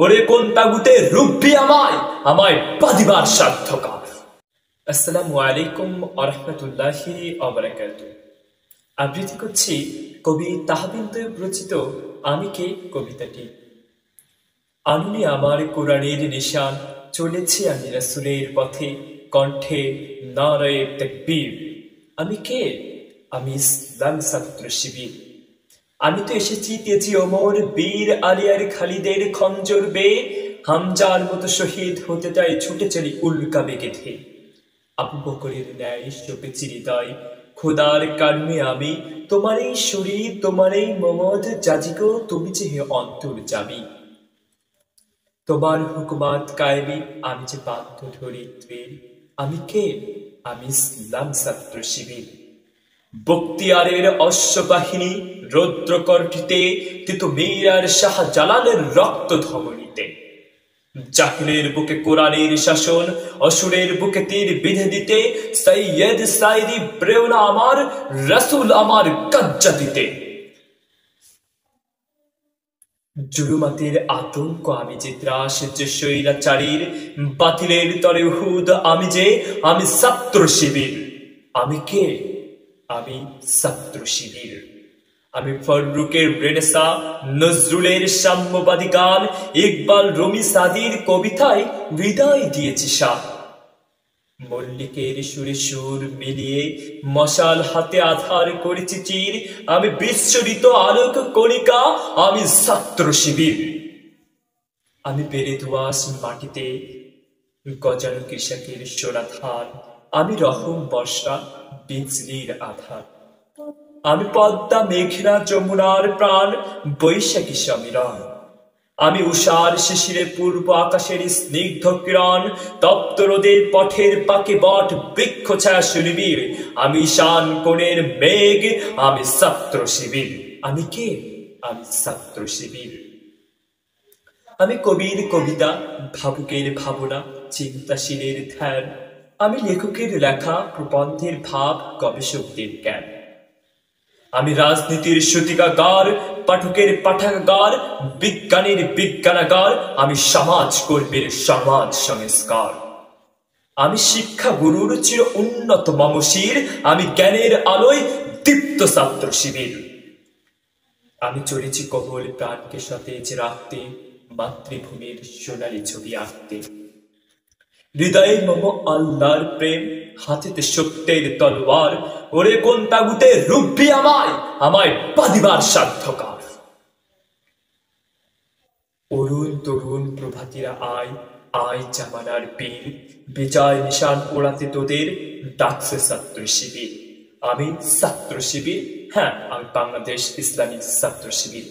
ওরে কোন তাগুতে রুব্বি আমায় আমায় বাঁধিবার সাধ্যকার। আসসালামু আলাইকুম ওয়া রাহমাতুল্লাহি ওয়া বারাকাতুহু। আবৃত্তি করছি কবি তাহবিন তৈয়ব রচিত আমি কে কবিতাটি। আননে আমার কোরআনের নিশান, চলেছি আমি রাসূলের পথে, কণ্ঠে নারায়ে তাকবীর। আমি কে? আমি ইসলাম ছাত্র শিবির। আমি তো এসেছি তেজি ওমর, বীর আলিয়ার খালিদের খঞ্জর বেয়ে, হামজার মতো শহীদ হতে চাই ছুটে চলি উল্কা বেগে ধে। আবু বকরের ন্যায় শোকেছি হৃদয়, খোদার কারণে আমি তোমারই শরীর, তোমারই মমদ জাজিগো, তুমি যে হে অন্তর যাবি। তোমার হুকুমাত কায়েমি আমি যে বাধ্য ধরিত্রীর। আমি কে? আমি ইসলাম ছাত্র শিবির। বক্তিয়ারের অশ্ববাহিনী রৌদ্রকণ্ঠিতে, তিতু মীর আর শাহ জালালের রক্ত ধমনীতে। জাহিলের বুকে কোরআনের শাসন, অসুরের বুকে তীর বিঁধে দিতে, সৈয়দ সাইদি প্রেরণা আমার, রাসূল আমার কজ্জা দিতে। জুলুমাতের আতঙ্ক আমি যে, ত্রাস যে স্বৈরাচারীর, বাতিলের তরে উহুদ আমি ছাত্র শিবির। আমি কে? আমি ছাত্র শিবির। আমি ফররুকের রেনেসা, নজরুলের সাম্যবাদী গান, ইকবাল রুমি সাদির কবিতায় হৃদয় দিয়েছি সাথ। মল্লিকের সুরে সুর মিলিয়ে মশাল হাতে আধার করেছি চির। আমি বিস্ফোরিত আলোক কণিকা, আমি ছাত্র শিবির। আমি বেড়ে দোয়াশ মাটিতে গজানো কৃষকের সোনা ধান, আমি রহম বর্ষা বিজলির আধার। আমি পদ্মা মেঘনা যমুনার প্রাণ, বৈশাখী সমীরণ। আমি উষার শিশিরে পূর্ব আকাশের স্নিগ্ধ কিরণ, তপ্ত রোদের পথের পাকে বট বৃক্ষ ছায়া সুনিবির। আমি ঈশান কোণের মেঘ, আমি ছাত্র শিবির। আমি কে? আমি ছাত্র শিবির। আমি কবির কবিতা, ভাবুকের ভাবনা, চিন্তাশীলের ধ্যান। আমি লেখকের লেখা, প্রবন্ধের ভাব, গবেষকদের জ্ঞান। আমি রাজনীতির সূতিকাগার, পাঠকের পাঠাগার, বিজ্ঞানীর বিজ্ঞানাগার। আমি সমাজ কর্মীর সমাজ সংস্কার। আমি শিক্ষা গুরুর চির উন্নত মমশির, আমি জ্ঞানের আলোয় দীপ্ত ছাত্র শিবির। আমি চলেছি কবল প্রাণকে সতেজ রাখতে, মাতৃভূমির সোনালী ছবি আঁকতে। হৃদয়ে মম আল্লাহর প্রেম, হাতেতে সত্যের তলোয়ার। ওরে কোন তাগুতে রুব্বি আমায় আমায় বাঁধিবার সাধ্যকার। অরুণ তরুণ প্রভাতীরা আয়, আয় জামানার বীর, বিজয় নিশান ওড়াতে তোদের ডাকছে ছাত্র শিবির। আমি ছাত্র শিবির, হ্যাঁ আমি বাংলাদেশ ইসলামী ছাত্র শিবির।